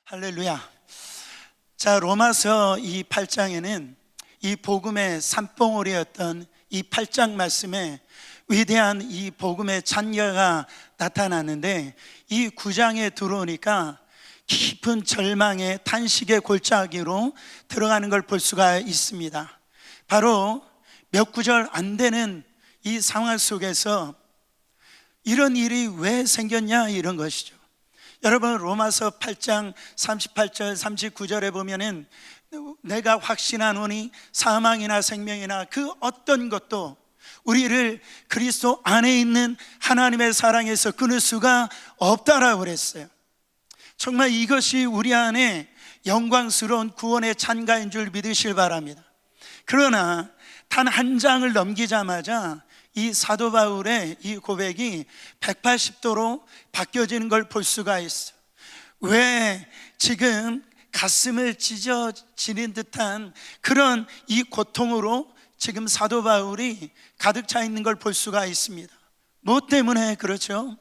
할렐루야. 자, 로마서 이 8장에는 이 복음의 산봉우리였던 이 8장 말씀에 위대한 이 복음의 찬여가 나타났는데, 이 9장에 들어오니까 깊은 절망의 탄식의 골짜기로 들어가는 걸 볼 수가 있습니다. 바로 몇 구절 안 되는 이 상황 속에서 이런 일이 왜 생겼냐, 이런 것이죠. 여러분, 로마서 8장 38절 39절에 보면은 내가 확신하노니 사망이나 생명이나 그 어떤 것도 우리를 그리스도 안에 있는 하나님의 사랑에서 끊을 수가 없다라고 그랬어요. 정말 이것이 우리 안에 영광스러운 구원의 찬가인 줄 믿으실 바랍니다. 그러나 단 한 장을 넘기자마자 이 사도 바울의 이 고백이 180도로 바뀌어지는 걸 볼 수가 있어요. 왜 지금 가슴을 찢어지는 듯한 그런 이 고통으로 지금 사도 바울이 가득 차 있는 걸 볼 수가 있습니다. 무엇 때문에 그렇죠?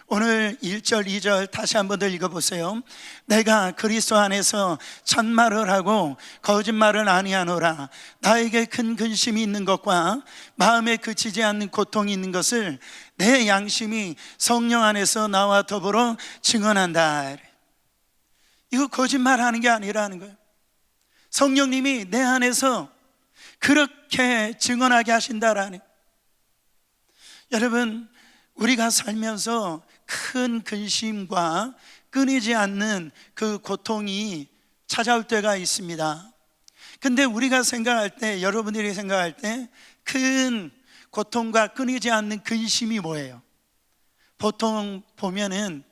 오늘 1절 2절 다시 한번 더 읽어보세요. 내가 그리스도 안에서 참말을 하고 거짓말을 아니하노라. 나에게 큰 근심이 있는 것과 마음에 그치지 않는 고통이 있는 것을 내 양심이 성령 안에서 나와 더불어 증언한다. 이거 거짓말하는 게 아니라는 거예요. 성령님이 내 안에서 그렇게 증언하게 하신다라는 거예요. 여러분, 우리가 살면서 큰 근심과 끊이지 않는 그 고통이 찾아올 때가 있습니다. 근데 우리가 생각할 때, 여러분들이 생각할 때 큰 고통과 끊이지 않는 근심이 뭐예요? 보통 보면은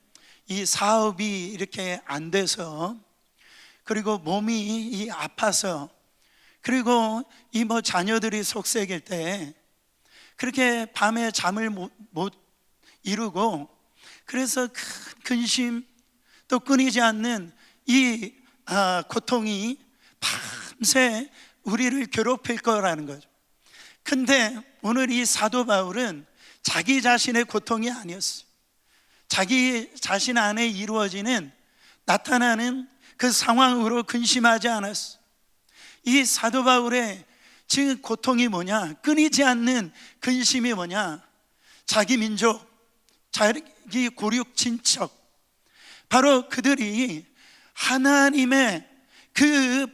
이 사업이 이렇게 안 돼서, 그리고 몸이 아파서, 그리고 이 자녀들이 속썩일 때 그렇게 밤에 잠을 못 이루고, 그래서 큰 근심, 또 끊이지 않는 이 고통이 밤새 우리를 괴롭힐 거라는 거죠. 근데 오늘 이 사도 바울은 자기 자신의 고통이 아니었어요. 자기 자신 안에 이루어지는, 나타나는 그 상황으로 근심하지 않았어요. 이 사도 바울의 지금 고통이 뭐냐, 끊이지 않는 근심이 뭐냐, 자기 민족, 자기 고륙 친척, 바로 그들이 하나님의 그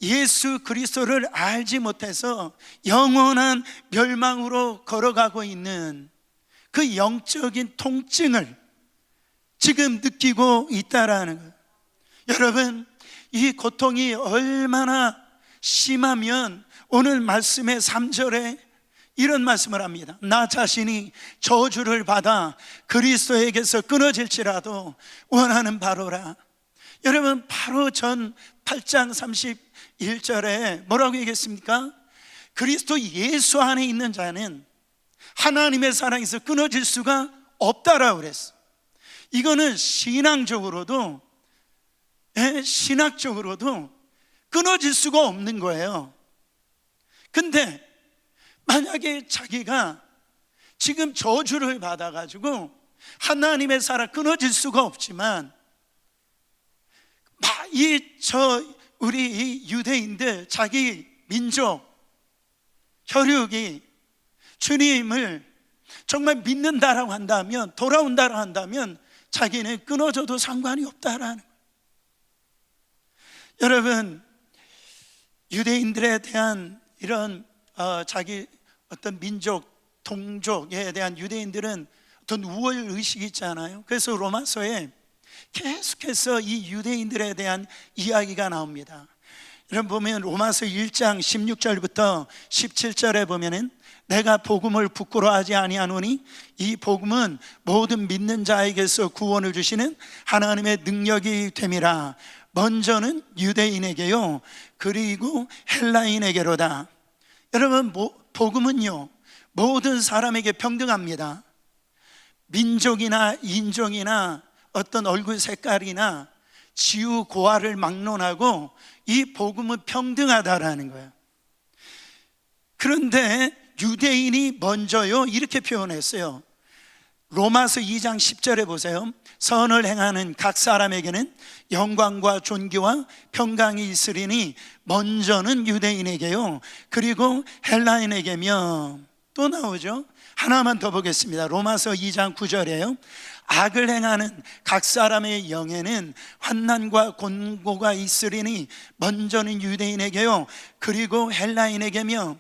예수 그리스도를 알지 못해서 영원한 멸망으로 걸어가고 있는 그 영적인 통증을 지금 느끼고 있다라는 거예요. 여러분, 이 고통이 얼마나 심하면 오늘 말씀의 3절에 이런 말씀을 합니다. 나 자신이 저주를 받아 그리스도에게서 끊어질지라도 원하는 바로라. 여러분, 바로 전 8장 31절에 뭐라고 얘기했습니까? 그리스도 예수 안에 있는 자는 하나님의 사랑에서 끊어질 수가 없다라고 그랬어. 이거는 신앙적으로도 끊어질 수가 없는 거예요. 근데 만약에 자기가 지금 저주를 받아가지고 하나님의 사랑 끊어질 수가 없지만, 우리 이 유대인들, 자기 민족 혈육이 주님을 정말 믿는다라고 한다면, 돌아온다라고 한다면 자기는 끊어져도 상관이 없다라는 거예요. 여러분, 유대인들에 대한 이런 자기 어떤 민족, 동족에 대한 유대인들은 어떤 우월 의식이 있잖아요. 그래서 로마서에 계속해서 이 유대인들에 대한 이야기가 나옵니다. 여러분 보면 로마서 1장 16절부터 17절에 보면은 내가 복음을 부끄러워하지 아니하노니 이 복음은 모든 믿는 자에게서 구원을 주시는 하나님의 능력이 됨이라. 먼저는 유대인에게요, 그리고 헬라인에게로다. 여러분, 복음은요 모든 사람에게 평등합니다. 민족이나 인종이나 어떤 얼굴 색깔이나 지우 고아를 막론하고 이 복음은 평등하다라는 거예요. 그런데 유대인이 먼저요 이렇게 표현했어요. 로마서 2장 10절에 보세요. 선을 행하는 각 사람에게는 영광과 존귀와 평강이 있으리니 먼저는 유대인에게요 그리고 헬라인에게며. 또 나오죠. 하나만 더 보겠습니다. 로마서 2장 9절에요. 악을 행하는 각 사람의 영에는 환난과 곤고가 있으리니 먼저는 유대인에게요 그리고 헬라인에게며.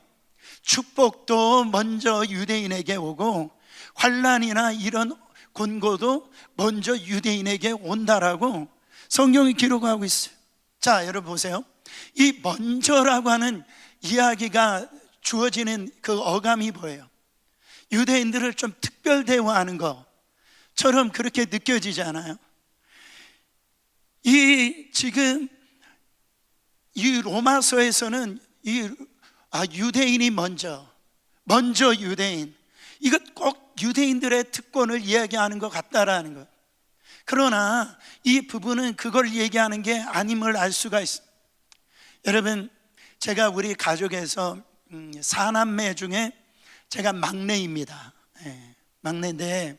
축복도 먼저 유대인에게 오고 환난이나 이런 곤고도 먼저 유대인에게 온다라고 성경이 기록하고 있어요. 자, 여러분 보세요. 이 먼저라고 하는 이야기가 주어지는 그 어감이 뭐예요? 유대인들을 좀 특별 대우하는 것처럼 그렇게 느껴지지 않아요? 지금 이 로마서에서는 유대인이 먼저 유대인, 이것 꼭 유대인들의 특권을 이야기하는 것 같다라는 것. 그러나 이 부분은 그걸 얘기하는 게 아님을 알 수가 있습니다. 여러분, 제가 우리 가족에서 4남매 중에 제가 막내입니다. 막내인데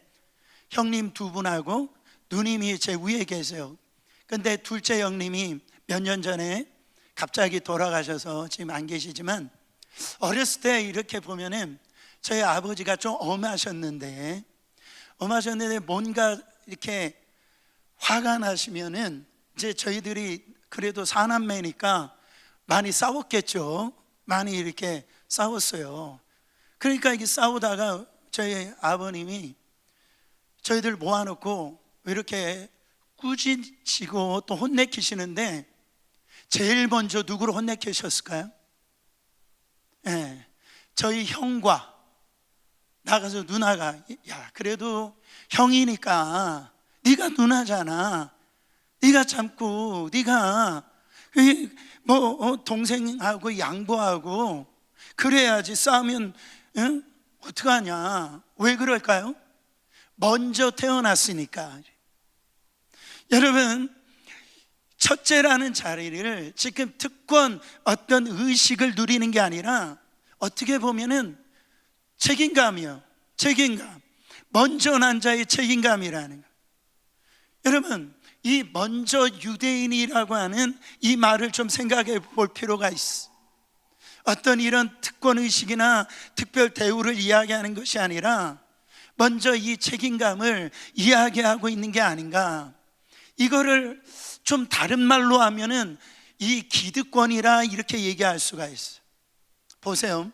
형님 2분하고 누님이 제 위에 계세요. 근데 둘째 형님이 몇 년 전에 갑자기 돌아가셔서 지금 안 계시지만, 어렸을 때 이렇게 보면은 저희 아버지가 좀 엄하셨는데 뭔가 이렇게 화가 나시면은 이제 저희들이 그래도 4남매니까 많이 싸웠겠죠. 많이 이렇게 싸웠어요. 그러니까 이게 싸우다가 저희 아버님이 저희들 모아놓고 이렇게 꾸짖으시고 또 혼내키시는데, 제일 먼저 누구를 혼내키셨을까요? 저희 형과 나가서 누나가, 야, 그래도 형이니까 네가 누나잖아, 네가 참고 네가 동생하고 양보하고 그래야지, 싸우면 어떡하냐. 왜 그럴까요? 먼저 태어났으니까. 여러분, 첫째라는 자리를 지금 특권, 어떤 의식을 누리는 게 아니라 어떻게 보면은 책임감이요. 책임감. 먼저 난 자의 책임감이라는 거. 여러분, 이 먼저 유대인이라고 하는 이 말을 좀 생각해 볼 필요가 있어. 어떤 이런 특권 의식이나 특별 대우를 이야기하는 것이 아니라 먼저 이 책임감을 이야기하고 있는 게 아닌가. 이거를 좀 다른 말로 하면은 이 기득권이라 이렇게 얘기할 수가 있어요. 보세요.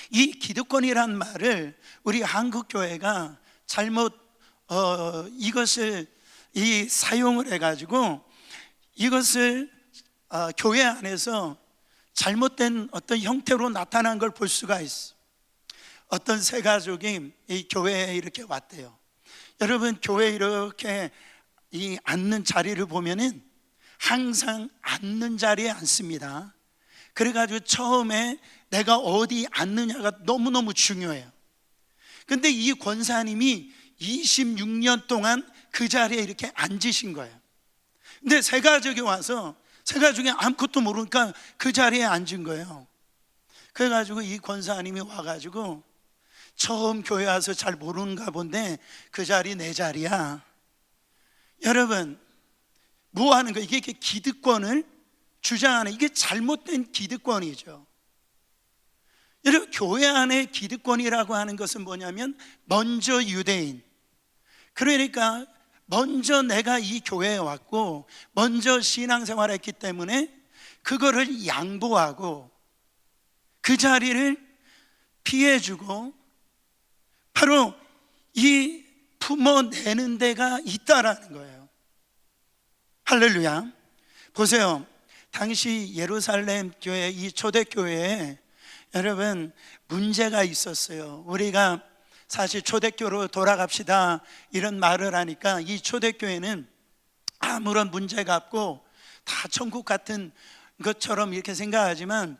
이 기득권이란 말을 우리 한국 교회가 잘못 이것을 사용을 해가지고 이것을 교회 안에서 잘못된 어떤 형태로 나타난 걸 볼 수가 있어. 어떤 세 가족이 이 교회에 이렇게 왔대요. 여러분, 교회 이렇게 이 앉는 자리를 보면은 항상 앉는 자리에 앉습니다. 그래가지고 처음에 내가 어디 앉느냐가 너무너무 중요해요. 근데 이 권사님이 26년 동안 그 자리에 이렇게 앉으신 거예요. 근데 세 가족이 와서, 세 가족이 아무것도 모르니까 그 자리에 앉은 거예요. 그래가지고 이 권사님이 와가지고 처음 교회 와서 잘 모르는가 본데 그 자리 내 자리야. 여러분, 뭐 하는 거예요? 이게 기득권을 주장하는, 이게 잘못된 기득권이죠. 여러분, 교회 안에 기득권이라고 하는 것은 뭐냐면 먼저 유대인, 그러니까 먼저 내가 이 교회에 왔고 먼저 신앙생활을 했기 때문에 그거를 양보하고 그 자리를 피해주고 바로 이 품어내는 데가 있다라는 거예요. 할렐루야. 보세요. 당시 예루살렘 교회, 이 초대교회에 여러분 문제가 있었어요. 우리가 사실 초대교로 돌아갑시다 이런 말을 하니까 이 초대교회는 아무런 문제가 없고 다 천국 같은 것처럼 이렇게 생각하지만,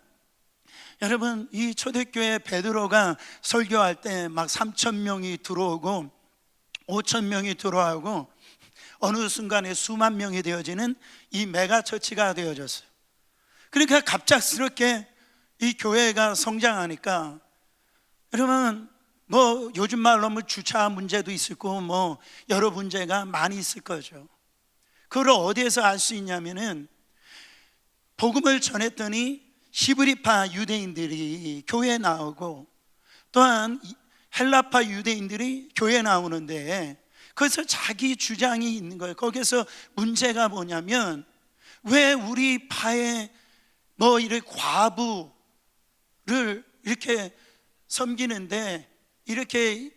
여러분, 이 초대교회 베드로가 설교할 때 막 3,000명이 들어오고 5,000명이 들어오고 어느 순간에 수만 명이 되어지는 이 메가처치가 되어졌어요. 그러니까 갑작스럽게 이 교회가 성장하니까 여러분 뭐 요즘 말로 뭐 주차 문제도 있을 거고 뭐 여러 문제가 많이 있을 거죠. 그걸 어디에서 알 수 있냐면은 복음을 전했더니 히브리파 유대인들이 교회에 나오고 또한 헬라파 유대인들이 교회에 나오는데 거기서 자기 주장이 있는 거예요. 거기서 문제가 뭐냐면 왜 우리 파에 뭐 이렇게 과부를 이렇게 섬기는데 이렇게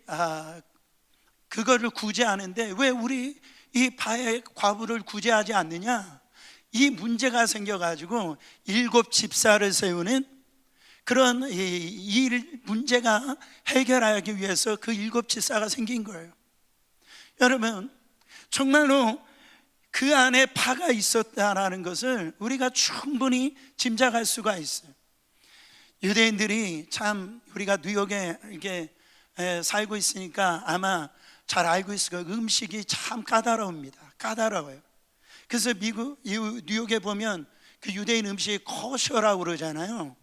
그거를 구제하는데 왜 우리 이 파의 과부를 구제하지 않느냐? 이 문제가 생겨가지고 7 집사를 세우는 그런 이 문제가 해결하기 위해서 그 7 집사가 생긴 거예요. 여러분, 정말로 그 안에 파가 있었다라는 것을 우리가 충분히 짐작할 수가 있어요. 유대인들이 참 우리가 뉴욕에 이렇게 살고 있으니까 아마 잘 알고 있을 거예요. 음식이 참 까다로웁니다. 까다로워요. 그래서 뉴욕에 보면 그 유대인 음식이 코셔라고 그러잖아요.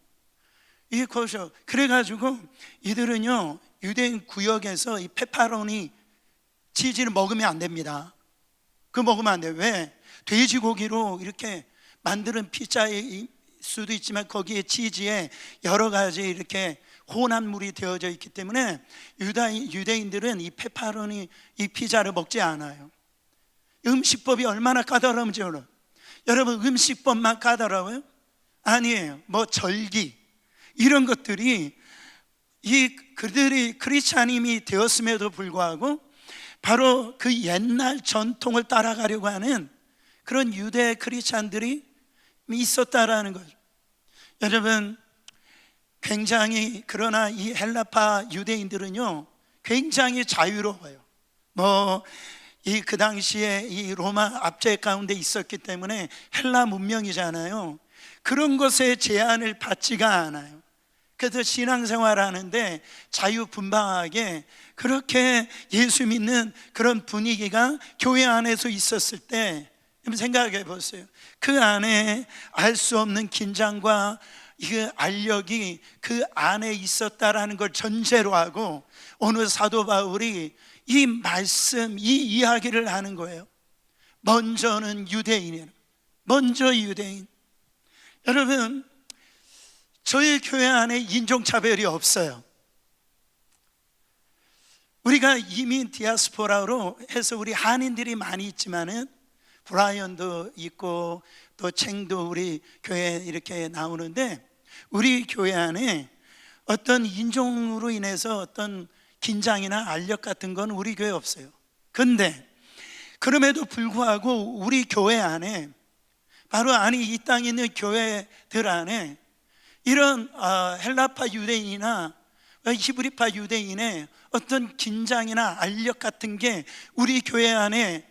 이게 코셔. 그래가지고 이들은요 유대인 구역에서 이 페퍼로니 치즈를 먹으면 안 됩니다. 그거 먹으면 안 돼요. 왜? 돼지고기로 이렇게 만드는 피자일 수도 있지만 거기에 치즈에 여러 가지 이렇게 혼합물이 되어져 있기 때문에 유대인들은 이 페퍼로니 이 피자를 먹지 않아요. 음식법이 얼마나 까다로운지 여러분 음식법만 까다로워요? 아니에요. 뭐 절기 이런 것들이 그들이 크리스찬임이 되었음에도 불구하고 바로 그 옛날 전통을 따라가려고 하는 그런 유대 크리스찬들이 있었다라는 거죠. 여러분 굉장히 그러나 이 헬라파 유대인들은요 굉장히 자유로워요. 그 당시에 이 로마 압제 가운데 있었기 때문에 헬라 문명이잖아요. 그런 것에 제한을 받지가 않아요. 그래서 신앙생활 하는데 자유분방하게 그렇게 예수 믿는 그런 분위기가 교회 안에서 있었을 때 생각해 보세요. 그 안에 알 수 없는 긴장과 그 알력이 그 안에 있었다라는 걸 전제로 하고 오늘 사도 바울이 이 말씀, 이 이야기를 하는 거예요. 먼저는 유대인이에요. 먼저 유대인. 여러분 저희 교회 안에 인종차별이 없어요. 우리가 이민 디아스포라로 해서 우리 한인들이 많이 있지만은 브라이언도 있고 또 챙도 우리 교회에 이렇게 나오는데 우리 교회 안에 어떤 인종으로 인해서 어떤 긴장이나 알력 같은 건 우리 교회에 없어요. 근데 그럼에도 불구하고 우리 교회 안에 바로 이 땅에 있는 교회들 안에 이런 헬라파 유대인이나 히브리파 유대인의 어떤 긴장이나 알력 같은 게 우리 교회 안에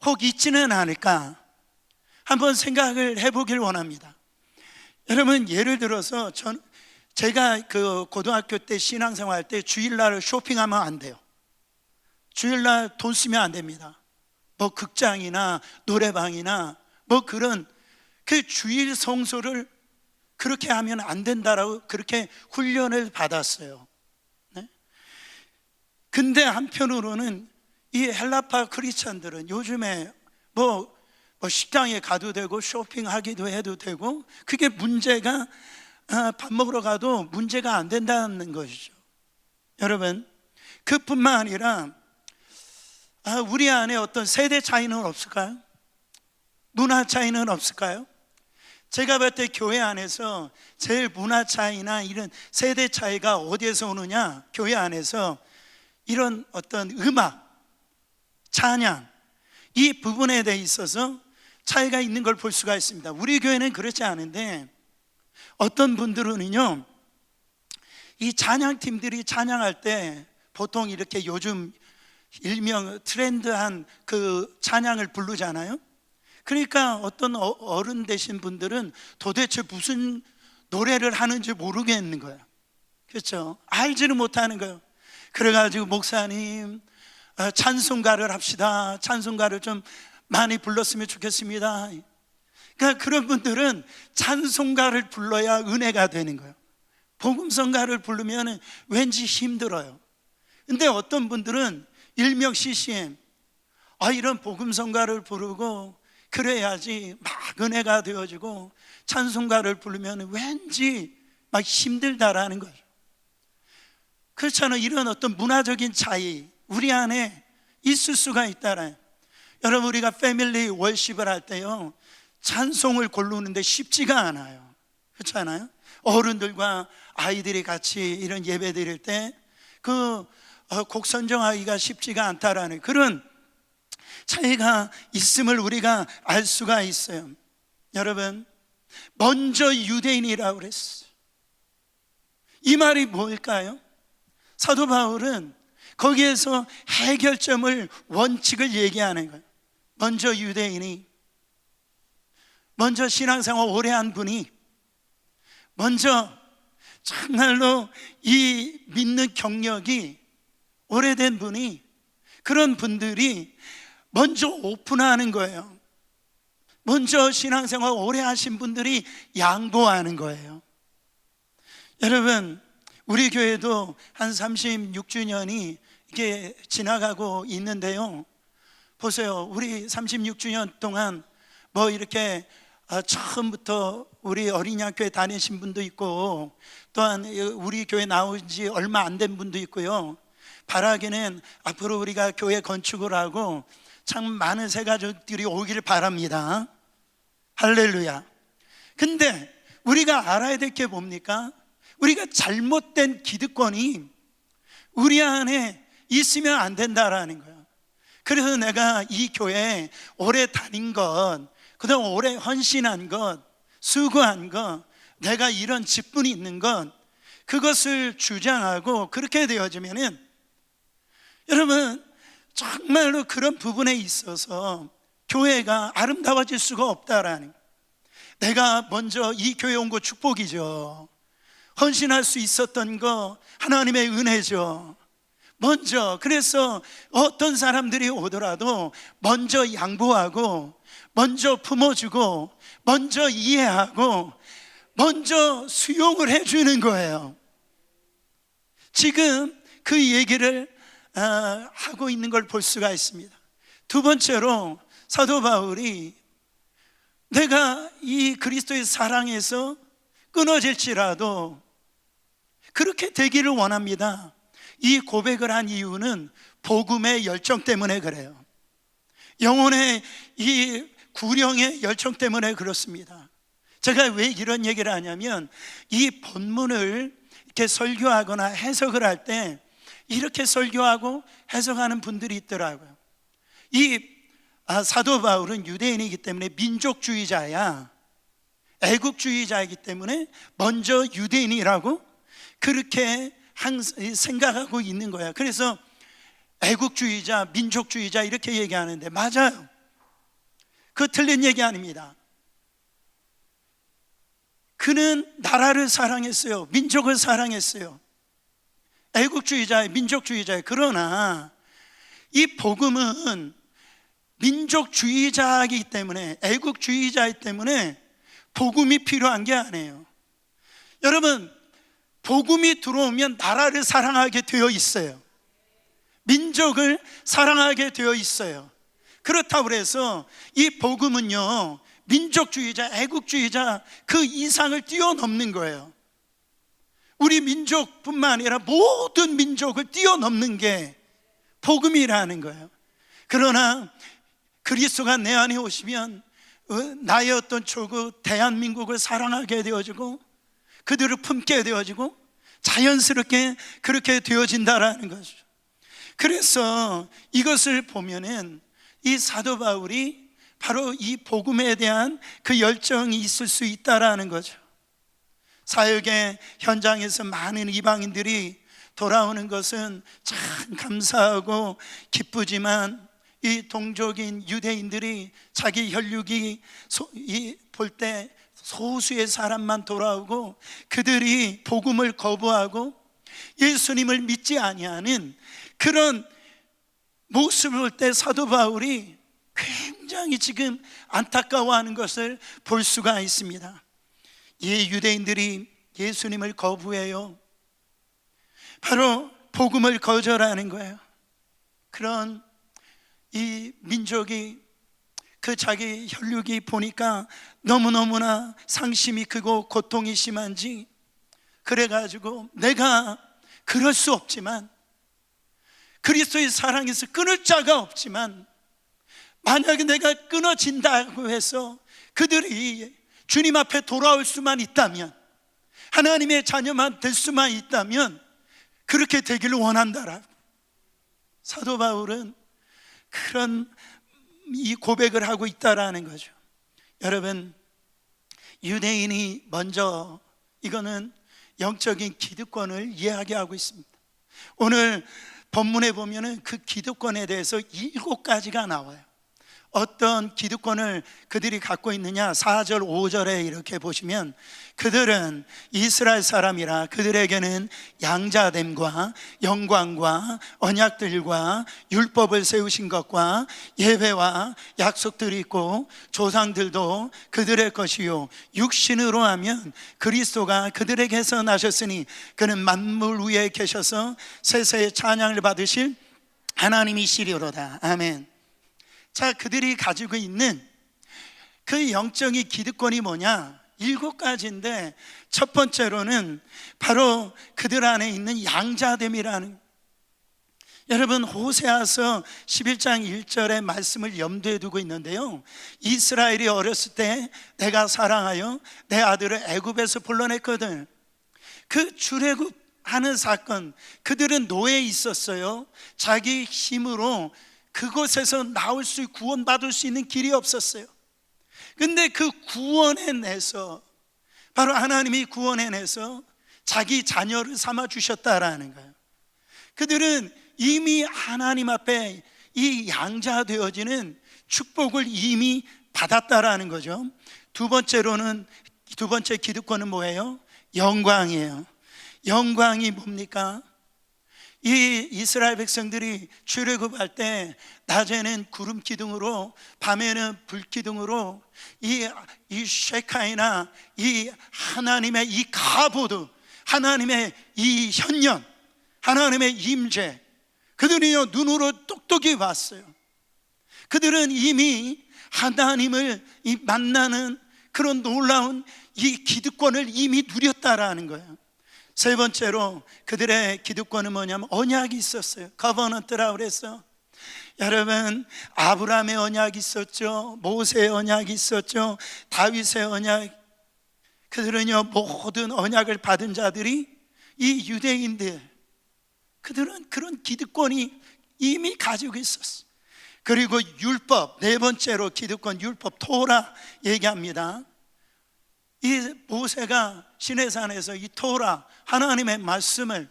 혹 있지는 않을까 한번 생각을 해보길 원합니다. 여러분 예를 들어서 제가 그 고등학교 때 신앙생활 때 주일날 쇼핑하면 안 돼요. 주일날 돈 쓰면 안 됩니다. 뭐 극장이나 노래방이나 뭐 그런 그 주일 성소를 그렇게 하면 안 된다라고 그렇게 훈련을 받았어요. 네? 근데 한편으로는 이 헬라파 크리스찬들은 요즘에 뭐 식당에 가도 되고 쇼핑하기도 해도 되고 그게 문제가 밥 먹으러 가도 문제가 안 된다는 것이죠. 여러분 그뿐만 아니라 우리 안에 어떤 세대 차이는 없을까요? 문화 차이는 없을까요? 제가 볼 때 교회 안에서 제일 문화 차이나 이런 세대 차이가 어디에서 오느냐? 교회 안에서 이런 어떤 음악, 찬양 이 부분에 대해 있어서 차이가 있는 걸 볼 수가 있습니다. 우리 교회는 그렇지 않은데 어떤 분들은요 이 찬양팀들이 찬양할 때 보통 이렇게 요즘 일명 트렌드한 그 찬양을 부르잖아요. 그러니까 어떤 어른 되신 분들은 도대체 무슨 노래를 하는지 모르겠는 거예요. 그렇죠? 알지는 못하는 거예요. 그래가지고 목사님 찬송가를 합시다. 찬송가를 좀 많이 불렀으면 좋겠습니다. 그러니까 그런 분들은 찬송가를 불러야 은혜가 되는 거예요. 복음성가를 부르면 왠지 힘들어요. 근데 어떤 분들은 일명 CCM, 이런 복음성가를 부르고 그래야지 막 은혜가 되어지고 찬송가를 부르면 왠지 막 힘들다라는 거죠. 그렇잖아요. 이런 어떤 문화적인 차이 우리 안에 있을 수가 있다라. 여러분, 우리가 패밀리 월십을 할 때요, 찬송을 고르는데 쉽지가 않아요. 그렇잖아요. 어른들과 아이들이 같이 이런 예배 드릴 때 곡 선정하기가 쉽지가 않다라는 그런 차이가 있음을 우리가 알 수가 있어요. 여러분, 먼저 유대인이라고 그랬어요. 이 말이 뭘까요? 사도 바울은 거기에서 해결점을, 원칙을 얘기하는 거예요. 먼저 유대인이, 먼저 신앙생활 오래 한 분이, 먼저 정말로 이 믿는 경력이 오래된 분이, 그런 분들이 먼저 오픈하는 거예요. 먼저 신앙생활 오래 하신 분들이 양보하는 거예요. 여러분, 우리 교회도 한 36주년이 이게 지나가고 있는데요, 보세요. 우리 36주년 동안 뭐 이렇게 처음부터 우리 어린이 학교에 다니신 분도 있고, 또한 우리 교회 나온 지 얼마 안 된 분도 있고요. 바라기는 앞으로 우리가 교회 건축을 하고 참 많은 새 가족들이 오기를 바랍니다. 할렐루야. 근데 우리가 알아야 될 게 뭡니까? 우리가 잘못된 기득권이 우리 안에 있으면 안 된다라는 거예요. 그래서 내가 이 교회에 오래 다닌 것, 그다음 오래 헌신한 것, 수고한 것, 내가 이런 직분이 있는 것, 그것을 주장하고 그렇게 되어지면은, 여러분, 정말로 그런 부분에 있어서 교회가 아름다워질 수가 없다라는, 내가 먼저 이 교회 온 거 축복이죠. 헌신할 수 있었던 거 하나님의 은혜죠. 먼저, 그래서 어떤 사람들이 오더라도 먼저 양보하고, 먼저 품어주고, 먼저 이해하고, 먼저 수용을 해주는 거예요. 지금 그 얘기를 하고 있는 걸 볼 수가 있습니다. 두 번째로, 사도 바울이 내가 이 그리스도의 사랑에서 끊어질지라도 그렇게 되기를 원합니다. 이 고백을 한 이유는 복음의 열정 때문에 그래요. 영혼의 이 구령의 열정 때문에 그렇습니다. 제가 왜 이런 얘기를 하냐면, 이 본문을 이렇게 설교하거나 해석을 할 때 이렇게 설교하고 해석하는 분들이 있더라고요. 이 사도 바울은 유대인이기 때문에 민족주의자야, 애국주의자이기 때문에 먼저 유대인이라고 그렇게 생각하고 있는 거야. 그래서 애국주의자, 민족주의자 이렇게 얘기하는데, 맞아요. 그 틀린 얘기 아닙니다. 그는 나라를 사랑했어요. 민족을 사랑했어요. 애국주의자예요, 민족주의자예요. 그러나 이 복음은 민족주의자이기 때문에, 애국주의자이기 때문에 복음이 필요한 게 아니에요. 여러분, 복음이 들어오면 나라를 사랑하게 되어 있어요. 민족을 사랑하게 되어 있어요. 그렇다고 해서 이 복음은요, 민족주의자, 애국주의자 그 이상을 뛰어넘는 거예요. 우리 민족뿐만 아니라 모든 민족을 뛰어넘는 게 복음이라는 거예요. 그러나 그리스도가 내 안에 오시면 나의 어떤 조국 대한민국을 사랑하게 되어지고, 그들을 품게 되어지고, 자연스럽게 그렇게 되어진다라는 거죠. 그래서 이것을 보면은 이 사도 바울이 바로 이 복음에 대한 그 열정이 있을 수 있다라는 거죠. 사역의 현장에서 많은 이방인들이 돌아오는 것은 참 감사하고 기쁘지만, 이 동족인 유대인들이 자기 혈육이 볼 때 소수의 사람만 돌아오고, 그들이 복음을 거부하고 예수님을 믿지 아니하는 그런 모습을 볼 때 사도 바울이 굉장히 지금 안타까워하는 것을 볼 수가 있습니다. 이 유대인들이 예수님을 거부해요. 바로 복음을 거절하는 거예요. 그런 이 민족이 그 자기 혈육이 보니까 너무너무나 상심이 크고 고통이 심한지, 그래가지고 내가 그럴 수 없지만, 그리스도의 사랑에서 끊을 자가 없지만, 만약에 내가 끊어진다고 해서 그들이 주님 앞에 돌아올 수만 있다면, 하나님의 자녀만 될 수만 있다면 그렇게 되기를 원한다라고 사도 바울은 그런 이 고백을 하고 있다라는 거죠. 여러분, 유대인이 먼저 이거는 영적인 기득권을 이야기하고 있습니다. 오늘 본문에 보면은 그 기득권에 대해서 7가지가 나와요. 어떤 기득권을 그들이 갖고 있느냐, 4절 5절에 이렇게 보시면, 그들은 이스라엘 사람이라 그들에게는 양자됨과 영광과 언약들과 율법을 세우신 것과 예배와 약속들이 있고 조상들도 그들의 것이요, 육신으로 하면 그리스도가 그들에게서 나셨으니 그는 만물 위에 계셔서 세세의 찬양을 받으실 하나님이시리로다. 아멘. 자, 그들이 가지고 있는 그 영적인 기득권이 뭐냐? 7가지인데, 첫 번째로는 바로 그들 안에 있는 양자됨이라는, 여러분 호세아서 11장 1절의 말씀을 염두에 두고 있는데요, 이스라엘이 어렸을 때 내가 사랑하여 내 아들을 애굽에서 불러냈거든. 그 출애굽하는 사건, 그들은 노예에 있었어요. 자기 힘으로 그곳에서 나올 수, 구원받을 수 있는 길이 없었어요. 근데 그 구원해내서, 바로 하나님이 구원해내서 자기 자녀를 삼아 주셨다라는 거예요. 그들은 이미 하나님 앞에 이 양자되어지는 축복을 이미 받았다라는 거죠. 두 번째 기득권은 뭐예요? 영광이에요. 영광이 뭡니까? 이 이스라엘 백성들이 출애굽할 때 낮에는 구름 기둥으로, 밤에는 불 기둥으로 이 쉐카이나 이 하나님의 이 가보드, 하나님의 이 현현, 하나님의 임재, 그들이요 눈으로 똑똑히 봤어요. 그들은 이미 하나님을 만나는 그런 놀라운 이 기득권을 이미 누렸다라는 거예요. 세 번째로 그들의 기득권은 뭐냐면 언약이 있었어요. 커버넌트라고 그랬어. 여러분, 아브라함의 언약이 있었죠. 모세의 언약이 있었죠. 다윗의 언약. 그들은요 모든 언약을 받은 자들이 이 유대인들, 그들은 그런 기득권이 이미 가지고 있었어. 그리고 율법, 네 번째로 기득권, 율법, 토라 얘기합니다. 이 모세가 시내산에서 이 토라, 하나님의 말씀을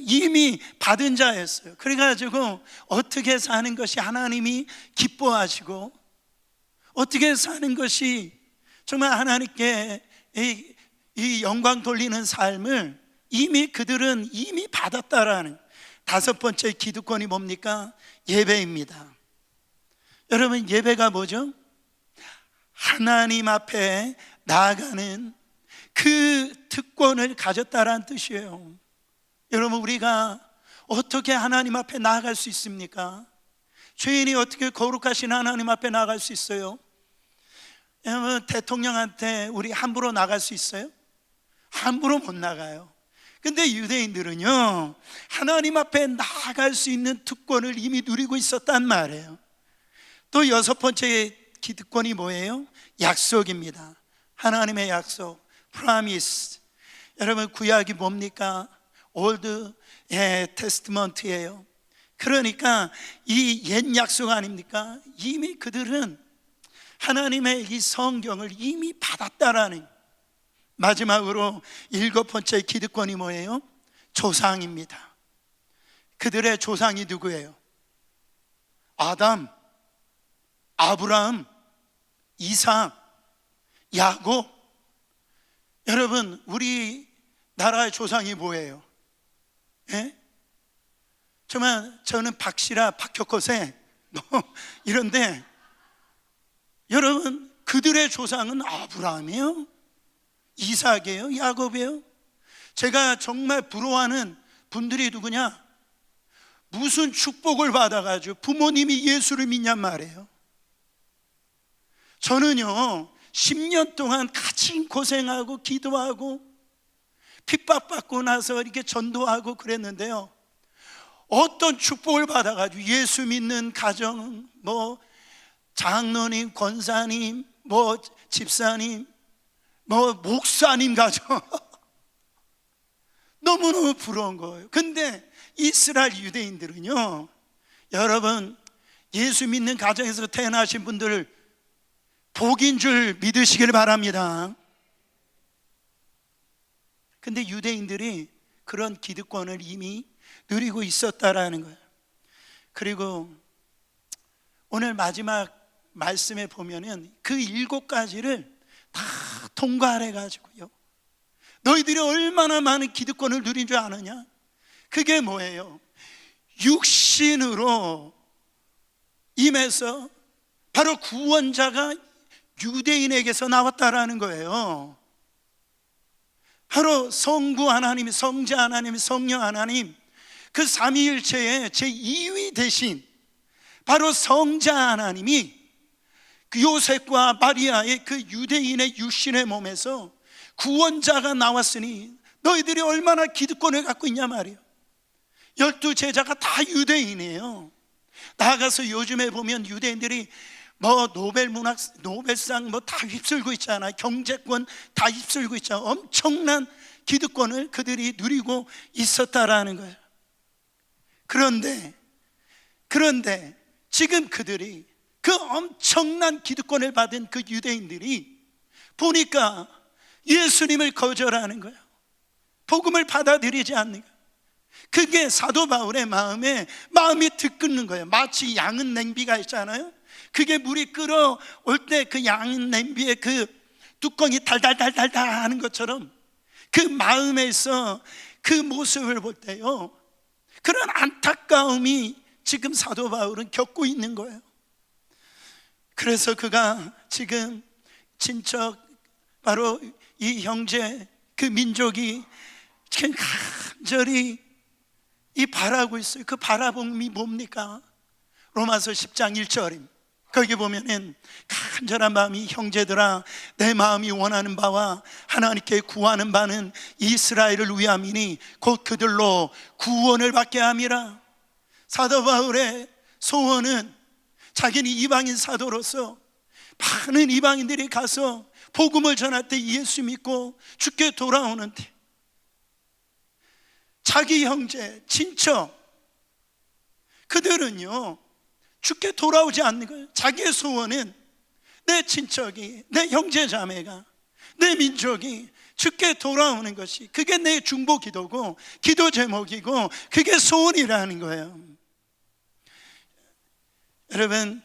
이미 받은 자였어요. 그래가지고 어떻게 사는 것이 하나님이 기뻐하시고, 어떻게 사는 것이 정말 하나님께 이 영광 돌리는 삶을 이미 그들은 이미 받았다라는. 다섯 번째 기득권이 뭡니까? 예배입니다. 여러분, 예배가 뭐죠? 하나님 앞에 나아가는 그 특권을 가졌다라는 뜻이에요. 여러분, 우리가 어떻게 하나님 앞에 나아갈 수 있습니까? 죄인이 어떻게 거룩하신 하나님 앞에 나아갈 수 있어요? 여러분, 대통령한테 우리 함부로 나갈 수 있어요? 함부로 못 나가요. 근데 유대인들은요 하나님 앞에 나아갈 수 있는 특권을 이미 누리고 있었단 말이에요. 또 여섯 번째 기득권이 뭐예요? 약속입니다. 하나님의 약속, promise. 여러분, 구약이 뭡니까? 올드 테스트먼트예요. 그러니까 이 옛 약속 아닙니까? 이미 그들은 하나님의 이 성경을 이미 받았다라는. 마지막으로 일곱 번째 기득권이 뭐예요? 조상입니다. 그들의 조상이 누구예요? 아담, 아브라함, 이삭, 야곱. 여러분, 우리 나라의 조상이 뭐예요? 예? 정말 저는 박씨라 박혁것에 이런데, 여러분, 그들의 조상은 아브라함이에요, 이삭이에요, 야곱이에요. 제가 정말 부러워하는 분들이 누구냐? 무슨 축복을 받아가지고 부모님이 예수를 믿냔 말이에요. 저는요 10년 동안 같이 고생하고 기도하고 핍박받고 나서 이렇게 전도하고 그랬는데요, 어떤 축복을 받아가지고 예수 믿는 가정, 뭐 장로님, 권사님, 뭐 집사님, 뭐 목사님 가정 너무너무 부러운 거예요. 근데 이스라엘 유대인들은요, 여러분 예수 믿는 가정에서 태어나신 분들 복인 줄 믿으시길 바랍니다. 근데 유대인들이 그런 기득권을 이미 누리고 있었다라는 거예요. 그리고 오늘 마지막 말씀에 보면은 그 7가지를 다 통과해 가지고요, 너희들이 얼마나 많은 기득권을 누린 줄 아느냐? 그게 뭐예요? 육신으로 임해서 바로 구원자가 유대인에게서 나왔다라는 거예요. 바로 성부 하나님, 성자 하나님, 성령 하나님, 그 삼위일체의 제2위 대신 바로 성자 하나님이 그 요셉과 마리아의 그 유대인의 육신의 몸에서 구원자가 나왔으니 너희들이 얼마나 기득권을 갖고 있냐 말이에요. 12제자가 다 유대인이에요. 나아가서 요즘에 보면 유대인들이 뭐 노벨상 뭐 다 휩쓸고 있잖아요. 경제권 다 휩쓸고 있잖아요. 엄청난 기득권을 그들이 누리고 있었다라는 거예요. 그런데 지금 그들이 그 엄청난 기득권을 받은 그 유대인들이 보니까 예수님을 거절하는 거예요. 복음을 받아들이지 않는 거예요. 그게 사도 바울의 마음이 들끓는 거예요. 마치 양은 냄비가 있잖아요. 그게 물이 끓어올 때 그 양은 냄비에 그 뚜껑이 달달달달달 하는 것처럼 그 마음에서 그 모습을 볼 때요, 그런 안타까움이 지금 사도 바울은 겪고 있는 거예요. 그래서 그가 지금 친척, 바로 이 형제, 그 민족이 지금 간절히 이 바라고 있어요. 그 바라봄이 뭡니까? 로마서 10장 1절입니다. 거기 보면은 간절한 마음이, 형제들아 내 마음이 원하는 바와 하나님께 구하는 바는 이스라엘을 위함이니 곧 그들로 구원을 받게 함이라. 사도 바울의 소원은 자기는 이방인 사도로서 많은 이방인들이 가서 복음을 전할 때 예수 믿고 주께 돌아오는데 자기 형제, 친척 그들은요 주께 돌아오지 않는 거예요. 자기의 소원은 내 친척이, 내 형제 자매가, 내 민족이 주께 돌아오는 것이, 그게 내 중보 기도고 기도 제목이고 그게 소원이라는 거예요. 여러분,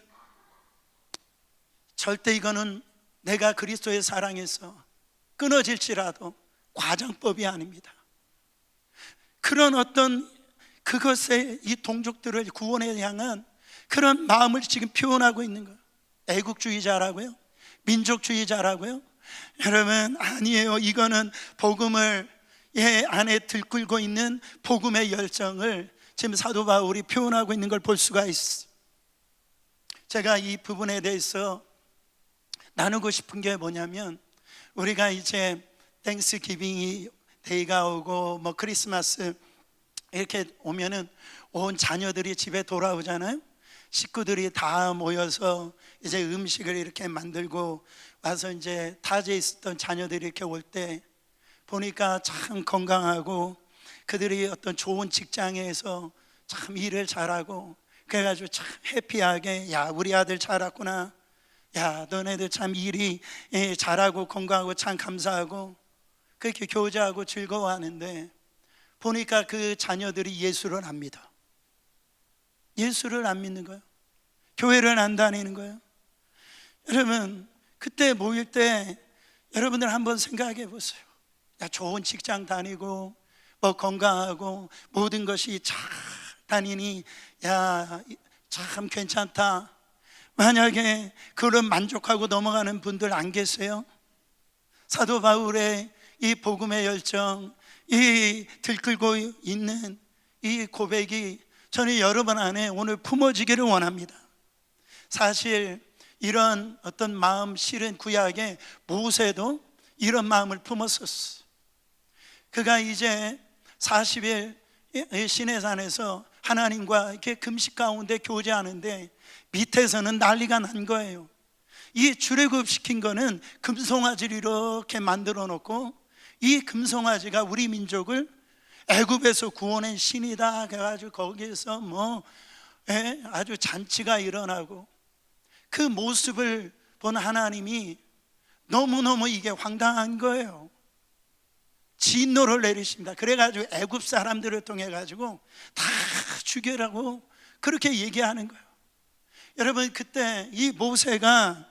절대 이거는 내가 그리스도의 사랑에서 끊어질지라도 과정법이 아닙니다. 그런 어떤 그것에 이 동족들을 구원에 향한 그런 마음을 지금 표현하고 있는 거예요. 애국주의자라고요? 민족주의자라고요? 여러분, 아니에요. 이거는 복음을 안에 들끓고 있는 복음의 열정을 지금 사도 바울이 표현하고 있는 걸 볼 수가 있어요. 제가 이 부분에 대해서 나누고 싶은 게 뭐냐면, 우리가 이제 땡스기빙이 데이가 오고 뭐 크리스마스 이렇게 오면은 온 자녀들이 집에 돌아오잖아요. 식구들이 다 모여서 이제 음식을 이렇게 만들고 와서 이제 타지에 있었던 자녀들이 이렇게 올 때 보니까 참 건강하고 그들이 어떤 좋은 직장에서 참 일을 잘하고 그래가지고 참 해피하게, 야 우리 아들 잘 왔구나, 야 너네들 참 일이 잘하고 건강하고 참 감사하고 그렇게 교제하고 즐거워하는데, 보니까 그 자녀들이 예수를 안 믿어. 예수를 안 믿는 거예요. 교회를 안 다니는 거예요. 여러분, 그때 모일 때 여러분들 한번 생각해 보세요. 야, 좋은 직장 다니고 뭐 건강하고 모든 것이 잘 다니니 야 참 괜찮다. 만약에 그런 만족하고 넘어가는 분들 안 계세요? 사도 바울의 이 복음의 열정, 이 들끓고 있는 이 고백이 저는 여러분 안에 오늘 품어지기를 원합니다. 사실 이런 어떤 마음 실은 구약의 모세도 이런 마음을 품었었어. 그가 이제 40일 시내산에서 하나님과 이렇게 금식 가운데 교제하는데 밑에서는 난리가 난 거예요. 이 출애굽시킨 거는 금송아지를 이렇게 만들어 놓고, 이 금송아지가 우리 민족을 애굽에서 구원한 신이다 그래가지고 거기에서 아주 잔치가 일어나고, 그 모습을 본 하나님이 너무너무 이게 황당한 거예요. 진노를 내리십니다. 그래가지고 애굽 사람들을 통해 가지고 다 죽여라고 그렇게 얘기하는 거예요. 여러분, 그때 이 모세가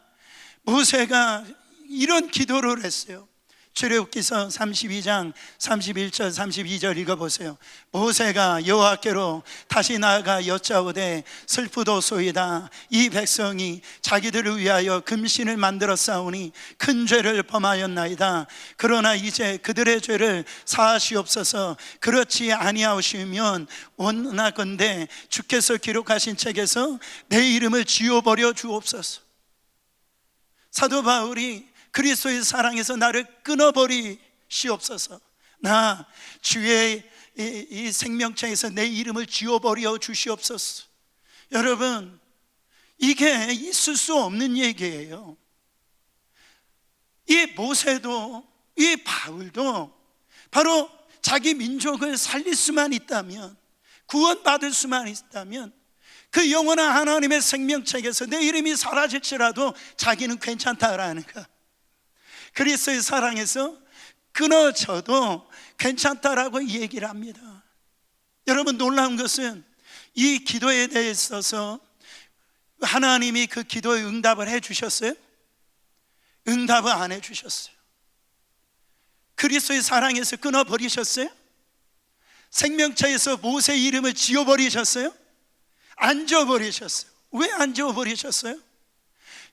이런 기도를 했어요. 출애굽기서 32장 31절 32절 읽어보세요. 모세가 여호와께로 다시 나아가 여짜오되 슬프도소이다. 이 백성이 자기들을 위하여 금신을 만들었사오니 큰 죄를 범하였나이다. 그러나 이제 그들의 죄를 사하시옵소서. 그렇지 아니하시면 원하건대 주께서 기록하신 책에서 내 이름을 지워버려 주옵소서. 사도 바울이 그리스도의 사랑에서 나를 끊어버리시옵소서. 나 주의 이 생명책에서 내 이름을 지워버려 주시옵소서. 여러분, 이게 있을 수 없는 얘기예요. 이 모세도 이 바울도 바로 자기 민족을 살릴 수만 있다면, 구원받을 수만 있다면, 그 영원한 하나님의 생명책에서 내 이름이 사라질지라도 자기는 괜찮다라는 거. 그리스도의 사랑에서 끊어져도 괜찮다라고 얘기를 합니다. 여러분, 놀라운 것은 이 기도에 대해 있어서 하나님이 그 기도에 응답을 해 주셨어요? 응답을 안 해 주셨어요. 그리스도의 사랑에서 끊어버리셨어요? 생명차에서 모세의 이름을 지워버리셨어요? 안 지워버리셨어요. 왜 안 지워버리셨어요?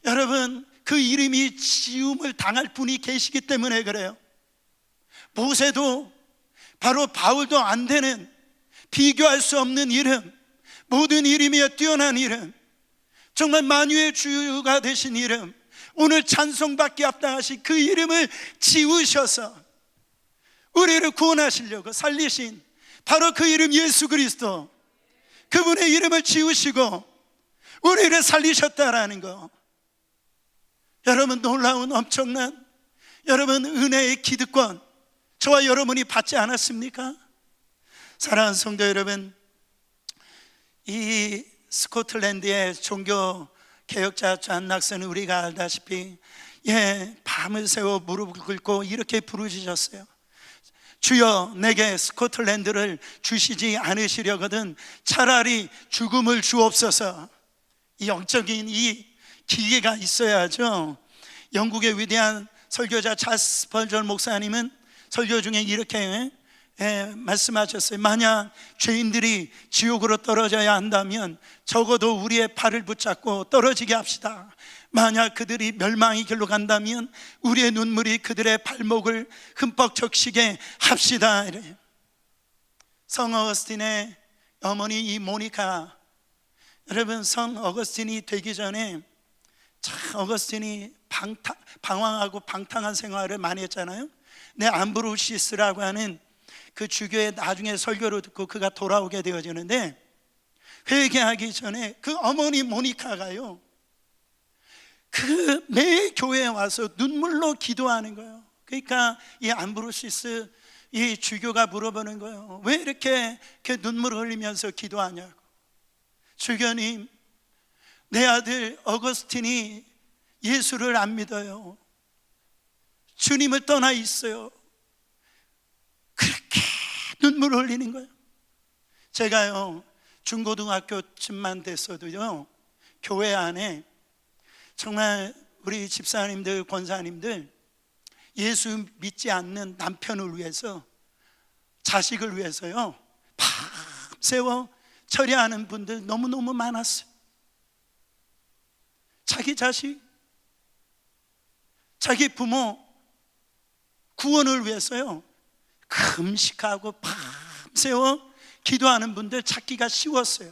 여러분, 그 이름이 지움을 당할 분이 계시기 때문에 그래요. 모세도 바로 바울도 안 되는, 비교할 수 없는 이름, 모든 이름이여 뛰어난 이름, 정말 만유의 주가 되신 이름, 오늘 찬송받기 합당하신 그 이름을 지우셔서 우리를 구원하시려고 살리신 바로 그 이름 예수 그리스도, 그분의 이름을 지우시고 우리를 살리셨다라는 거. 여러분, 놀라운 엄청난 여러분 은혜의 기득권 저와 여러분이 받지 않았습니까? 사랑하는 성도 여러분, 이 스코틀랜드의 종교 개혁자 존 낙선은 우리가 알다시피 밤을 새워 무릎을 꿇고 이렇게 부르짖었어요. 주여, 내게 스코틀랜드를 주시지 않으시려거든 차라리 죽음을 주옵소서. 이 영적인 이 기계가 있어야죠. 영국의 위대한 설교자 찰스 스펄전 목사님은 설교 중에 이렇게 말씀하셨어요. 만약 죄인들이 지옥으로 떨어져야 한다면 적어도 우리의 팔을 붙잡고 떨어지게 합시다. 만약 그들이 멸망의 길로 간다면 우리의 눈물이 그들의 발목을 흠뻑 적시게 합시다. 이래요. 성 어거스틴의 어머니 이 모니카, 여러분, 성 어거스틴이 되기 전에 참 어거스틴이 방황하고 방탕한 생활을 많이 했잖아요. 네, 암브로시스라고 하는 그 주교의 나중에 설교를 듣고 그가 돌아오게 되어지는데, 회개하기 전에 그 어머니 모니카가요, 그 매일 교회에 와서 눈물로 기도하는 거예요. 그러니까 이 암브로시스 이 주교가 물어보는 거예요. 왜 이렇게 눈물을 흘리면서 기도하냐고. 주교님, 내 아들 어거스틴이 예수를 안 믿어요. 주님을 떠나 있어요. 그렇게 눈물을 흘리는 거예요. 제가요, 중고등학교쯤만 됐어도요, 교회 안에 정말 우리 집사님들, 권사님들 예수 믿지 않는 남편을 위해서, 자식을 위해서요 밤새워 처리하는 분들 너무너무 많았어요. 자기 자식, 자기 부모 구원을 위해서요 금식하고 밤새워 기도하는 분들 찾기가 쉬웠어요.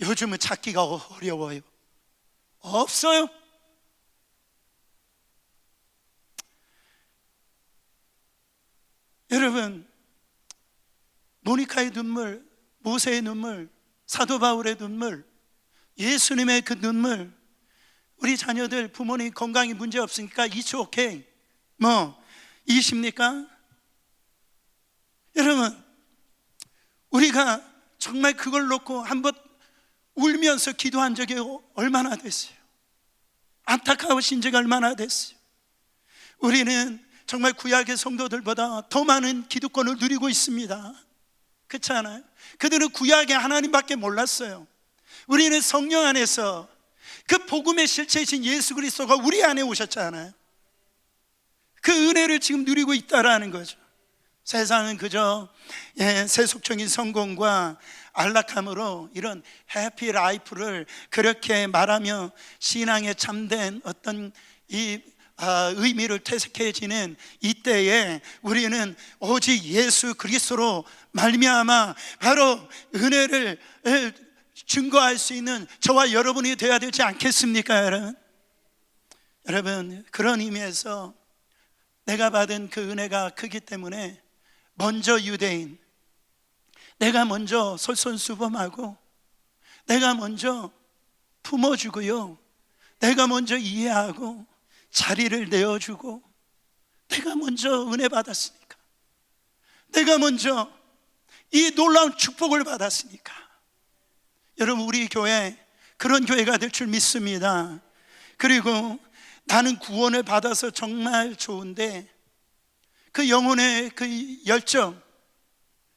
요즘은 찾기가 어려워요. 없어요. 여러분, 모니카의 눈물, 모세의 눈물, 사도 바울의 눈물, 예수님의 그 눈물, 우리 자녀들 부모님 건강이 문제 없으니까 it's okay 뭐 이십니까? 여러분, 우리가 정말 그걸 놓고 한번 울면서 기도한 적이 얼마나 됐어요? 안타까우신 적이 얼마나 됐어요? 우리는 정말 구약의 성도들보다 더 많은 기득권을 누리고 있습니다. 그렇지 않아요? 그들은 구약의 하나님밖에 몰랐어요. 우리는 성령 안에서 그 복음의 실체이신 예수 그리스도가 우리 안에 오셨잖아요. 그 은혜를 지금 누리고 있다라는 거죠. 세상은 그저 세속적인 성공과 안락함으로 이런 해피 라이프를 그렇게 말하며 신앙에 참된 어떤 이 의미를 퇴색해지는 이때에 우리는 오직 예수 그리스도로 말미암아 바로 은혜를 증거할 수 있는 저와 여러분이 되어야 되지 않겠습니까, 여러분? 여러분, 그런 의미에서 내가 받은 그 은혜가 크기 때문에 먼저 유대인, 내가 먼저 솔선수범하고 내가 먼저 품어주고요, 내가 먼저 이해하고 자리를 내어주고 내가 먼저 은혜 받았으니까, 내가 먼저 이 놀라운 축복을 받았으니까, 여러분, 우리 교회 그런 교회가 될 줄 믿습니다. 그리고 나는 구원을 받아서 정말 좋은데 그 영혼의 그 열정,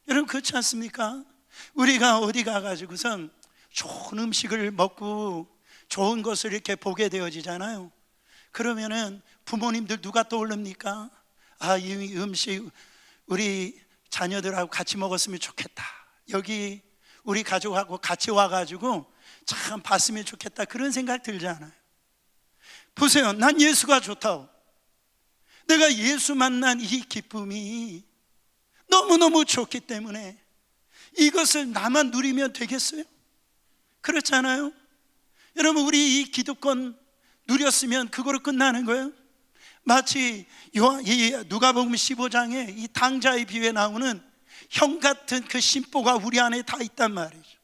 여러분 그렇지 않습니까? 우리가 어디 가가지고선 좋은 음식을 먹고 좋은 것을 이렇게 보게 되어지잖아요. 그러면은 부모님들 누가 떠오릅니까? 이 음식 우리 자녀들하고 같이 먹었으면 좋겠다, 여기 우리 가족하고 같이 와가지고 참 봤으면 좋겠다, 그런 생각 들지 않아요? 보세요, 난 예수가 좋다고, 내가 예수 만난 이 기쁨이 너무너무 좋기 때문에 이것을 나만 누리면 되겠어요? 그렇잖아요? 여러분, 우리 이 기득권 누렸으면 그거로 끝나는 거예요. 마치 누가복음 15장에 이 당자의 비유에 나오는 형 같은 그 심보가 우리 안에 다 있단 말이죠.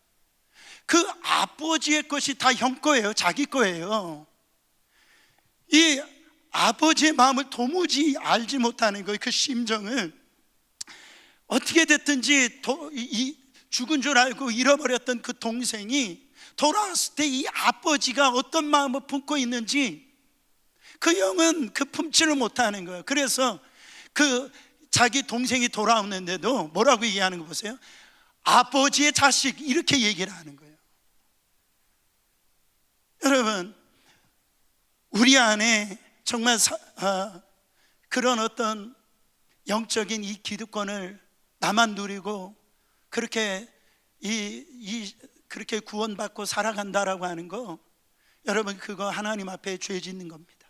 그 아버지의 것이 다 형 거예요, 자기 거예요. 이 아버지의 마음을 도무지 알지 못하는 거예요. 그 심정을 어떻게 됐든지 죽은 줄 알고 잃어버렸던 그 동생이 돌아왔을 때 이 아버지가 어떤 마음을 품고 있는지 그 형은 그 품지를 못하는 거예요. 그래서 그 자기 동생이 돌아오는데도 뭐라고 얘기하는 거 보세요. 아버지의 자식, 이렇게 얘기를 하는 거예요. 여러분, 우리 안에 정말 그런 어떤 영적인 이 기득권을 나만 누리고 그렇게 그렇게 구원받고 살아간다라고 하는 거, 여러분 그거 하나님 앞에 죄 짓는 겁니다.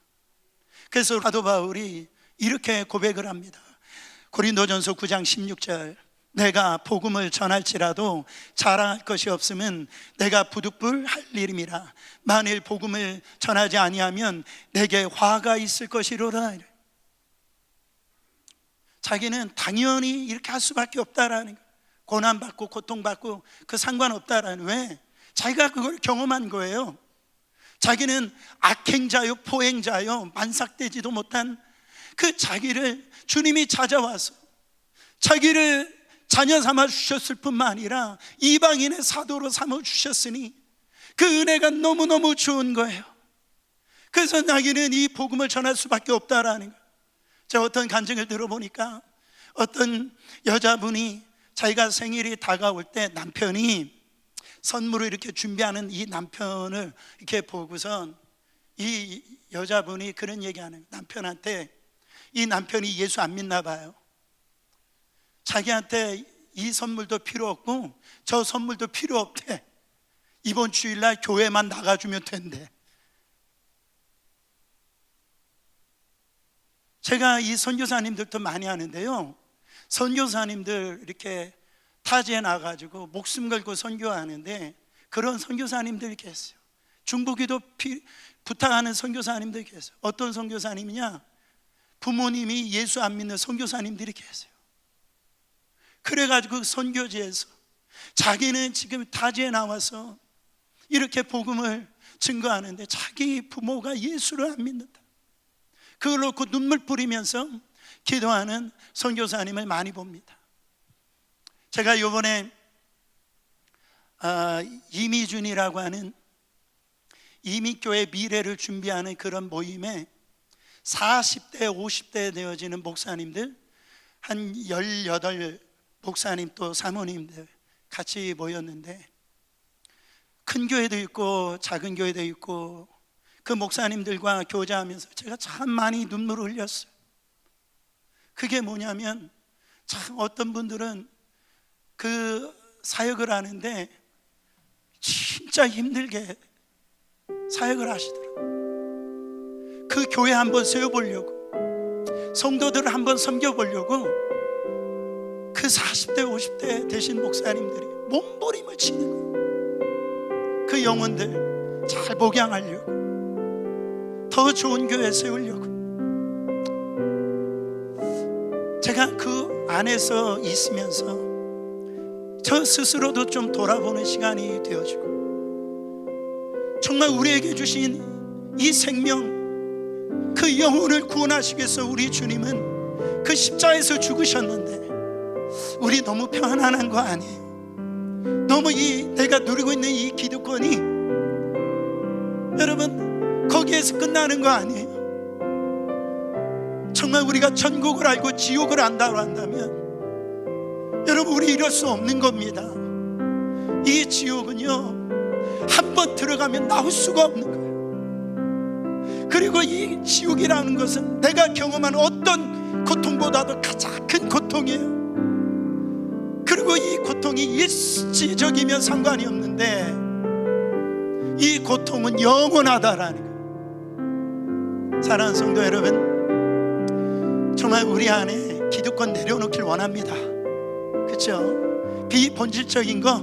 그래서 사도 바울이 이렇게 고백을 합니다. 고린도전서 9장 16절, 내가 복음을 전할지라도 자랑할 것이 없으면 내가 부득불할 일임이라. 만일 복음을 전하지 아니하면 내게 화가 있을 것이로라. 자기는 당연히 이렇게 할 수밖에 없다라는 거예요. 고난받고 고통받고 그 상관없다라는, 왜? 자기가 그걸 경험한 거예요. 자기는 악행자요 포행자요 만삭되지도 못한 그 자기를 주님이 찾아와서 자기를 자녀 삼아 주셨을 뿐만 아니라 이방인의 사도로 삼아 주셨으니 그 은혜가 너무너무 좋은 거예요. 그래서 자기는 이 복음을 전할 수밖에 없다라는 거예요. 제가 어떤 간증을 들어보니까 어떤 여자분이 자기가 생일이 다가올 때 남편이 선물을 이렇게 준비하는 이 남편을 이렇게 보고선 이 여자분이 그런 얘기하는 거예요. 남편한테, 이 남편이 예수 안 믿나 봐요. 자기한테 이 선물도 필요 없고 저 선물도 필요 없대. 이번 주일날 교회만 나가주면 된대. 제가 이 선교사님들도 많이 하는데요, 선교사님들 이렇게 타지에 나가지고 목숨 걸고 선교하는데 그런 선교사님들이 계세요. 중보기도 부탁하는 선교사님들이 계세요. 어떤 선교사님이냐? 부모님이 예수 안 믿는 선교사님들이 계세요. 그래가지고 선교지에서 자기는 지금 타지에 나와서 이렇게 복음을 증거하는데 자기 부모가 예수를 안 믿는다. 그걸 놓고 눈물 뿌리면서 기도하는 선교사님을 많이 봅니다. 제가 이번에 이미준이라고 하는 이민교회 미래를 준비하는 그런 모임에 40대 50대 되어지는 목사님들 한 18 목사님 또 사모님들 같이 모였는데, 큰 교회도 있고 작은 교회도 있고 그 목사님들과 교제하면서 제가 참 많이 눈물을 흘렸어요. 그게 뭐냐면, 참 어떤 분들은 그 사역을 하는데 진짜 힘들게 사역을 하시더라고요. 그 교회 한번 세워보려고, 성도들을 한번 섬겨보려고 그 40대 50대 되신 목사님들이 몸부림을 치는 거예요. 그 영혼들 잘 목양하려고, 더 좋은 교회 세우려고. 제가 그 안에서 있으면서 저 스스로도 좀 돌아보는 시간이 되어지고, 정말 우리에게 주신 이 생명, 그 영혼을 구원하시기 위해서 우리 주님은 그 십자가에서 죽으셨는데 우리 너무 편안한 거 아니에요? 너무 내가 누리고 있는 이 기득권이 여러분 거기에서 끝나는 거 아니에요? 정말 우리가 천국을 알고 지옥을 안다고 한다면 여러분 우리 이럴 수 없는 겁니다. 이 지옥은요 한 번 들어가면 나올 수가 없는 거예요. 그리고 이 지옥이라는 것은 내가 경험한 어떤 고통보다도 가장 큰 고통이에요. 그리고 이 고통이 일시적이면 상관이 없는데 이 고통은 영원하다라는 거예요. 사랑하는 성도 여러분, 정말 우리 안에 기득권 내려놓길 원합니다. 그렇죠? 비본질적인 거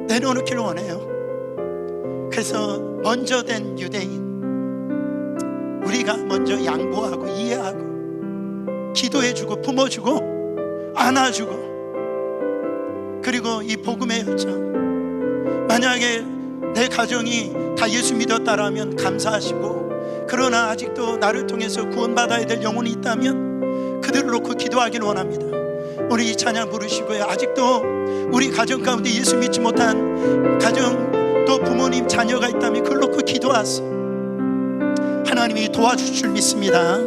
내려놓길 원해요. 그래서 먼저 된 유대인, 우리가 먼저 양보하고 이해하고 기도해주고 품어주고 안아주고, 그리고 이 복음의 열정, 만약에 내 가정이 다 예수 믿었다라면 감사하시고, 그러나 아직도 나를 통해서 구원받아야 될 영혼이 있다면 그들을 놓고 기도하길 원합니다. 우리 이 찬양 부르시고요, 아직도 우리 가정 가운데 예수 믿지 못한 가정, 또 부모님 자녀가 있다면 그걸 놓고 기도하세요. 하나님이 도와줄 줄 믿습니다.